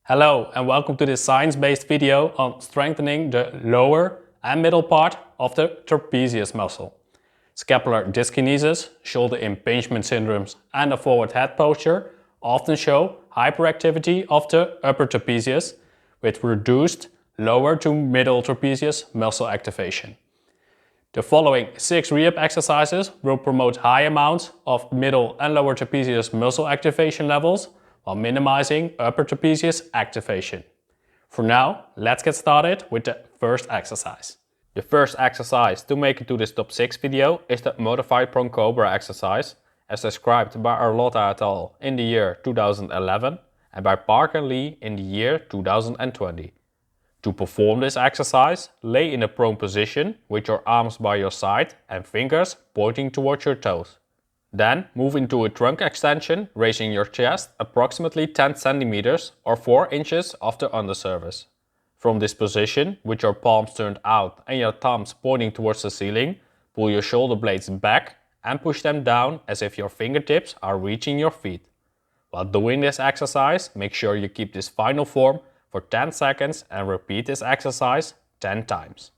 Hello and welcome to this science-based video on strengthening the lower and middle part of the trapezius muscle. Scapular dyskinesis, shoulder impingement syndromes and a forward head posture often show hyperactivity of the upper trapezius with reduced lower to middle trapezius muscle activation. The following 6 rehab exercises will promote high amounts of middle and lower trapezius muscle activation levels while minimizing upper trapezius activation. For now, let's get started with the first exercise. The first exercise to make it to this top 6 video is the modified prone cobra exercise, as described by Arlotta et al. In the year 2011 and by Park and Lee in the year 2020. To perform this exercise, lay in a prone position with your arms by your side and fingers pointing towards your toes. Then move into a trunk extension, raising your chest approximately 10 centimeters or 4 inches off the undersurface. From this position, with your palms turned out and your thumbs pointing towards the ceiling, pull your shoulder blades back and push them down as if your fingertips are reaching your feet. While doing this exercise, make sure you keep this final form for 10 seconds and repeat this exercise 10 times.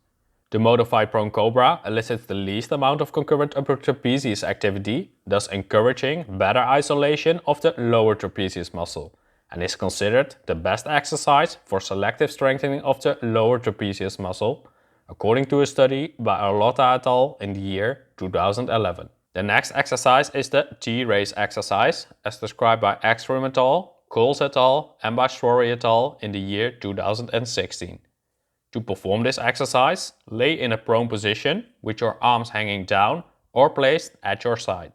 The modified prone cobra elicits the least amount of concurrent upper trapezius activity, thus encouraging better isolation of the lower trapezius muscle, and is considered the best exercise for selective strengthening of the lower trapezius muscle, according to a study by Arlotta et al. In the year 2011. The next exercise is the T-raise exercise, as described by Ekstrom et al., Coles et al. And by Schwarry et al. In the year 2016. To perform this exercise, lay in a prone position with your arms hanging down or placed at your side.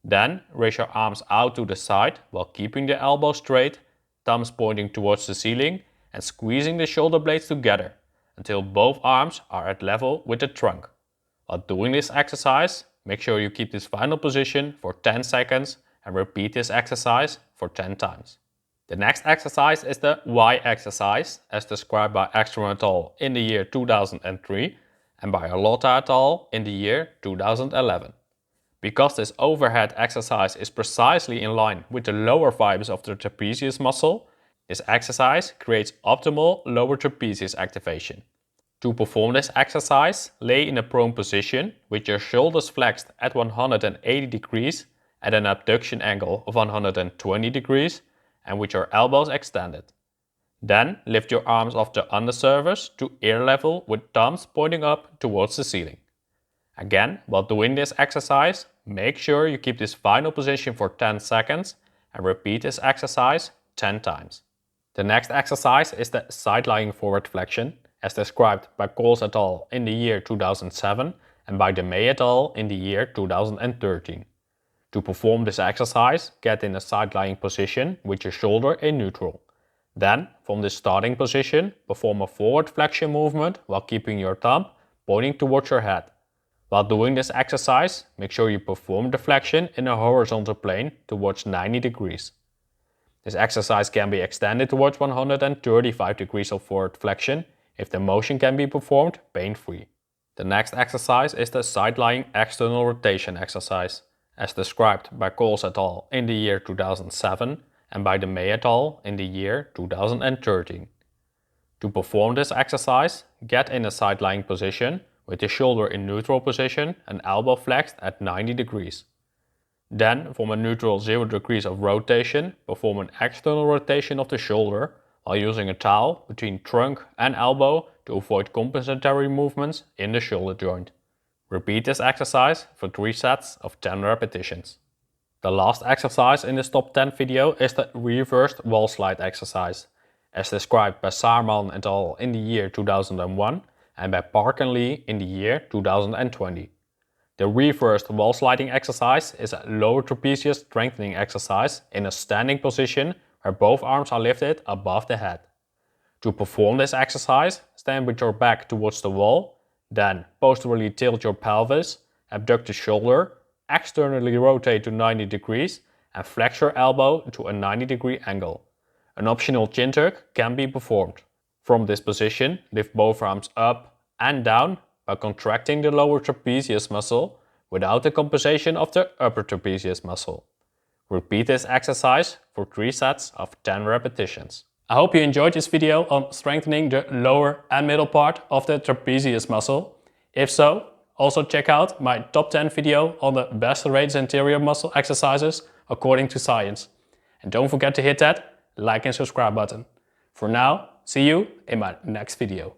Then raise your arms out to the side while keeping the elbows straight, thumbs pointing towards the ceiling and squeezing the shoulder blades together until both arms are at level with the trunk. While doing this exercise, make sure you keep this final position for 10 seconds and repeat this exercise for 10 times. The next exercise is the Y exercise, as described by Ekstrom et al. In the year 2003 and by Arlotta et al. In the year 2011. Because this overhead exercise is precisely in line with the lower fibers of the trapezius muscle, this exercise creates optimal lower trapezius activation. To perform this exercise, lay in a prone position with your shoulders flexed at 180 degrees at an abduction angle of 120 degrees and with your elbows extended. Then lift your arms off the undersurface to ear level with thumbs pointing up towards the ceiling. Again, while doing this exercise, make sure you keep this final position for 10 seconds and repeat this exercise 10 times. The next exercise is the side-lying forward flexion, as described by Coles et al. In the year 2007 and by DeMay et al. In the year 2013. To perform this exercise, get in a side-lying position with your shoulder in neutral. Then, from this starting position, perform a forward flexion movement while keeping your thumb pointing towards your head. While doing this exercise, make sure you perform the flexion in a horizontal plane towards 90 degrees. This exercise can be extended towards 135 degrees of forward flexion if the motion can be performed pain-free. The next exercise is the side-lying external rotation exercise, as described by Coles et al. In the year 2007 and by DeMay et al. In the year 2013. To perform this exercise, get in a side-lying position with the shoulder in neutral position and elbow flexed at 90 degrees. Then, from a neutral 0 degrees of rotation, perform an external rotation of the shoulder while using a towel between trunk and elbow to avoid compensatory movements in the shoulder joint. Repeat this exercise for 3 sets of 10 repetitions. The last exercise in this top 10 video is the reversed wall slide exercise, as described by Saarman et al. In the year 2001 and by Park and Lee in the year 2020. The reversed wall sliding exercise is a lower trapezius strengthening exercise in a standing position where both arms are lifted above the head. To perform this exercise, stand with your back towards the wall. Then posteriorly tilt your pelvis, abduct the shoulder, externally rotate to 90 degrees and flex your elbow to a 90-degree angle. An optional chin tuck can be performed. From this position, lift both arms up and down by contracting the lower trapezius muscle without the compensation of the upper trapezius muscle. Repeat this exercise for 3 sets of 10 repetitions. I hope you enjoyed this video on strengthening the lower and middle part of the trapezius muscle. If so, also check out my top 10 video on the best raised anterior muscle exercises according to science. And don't forget to hit that like and subscribe button. For now, see you in my next video.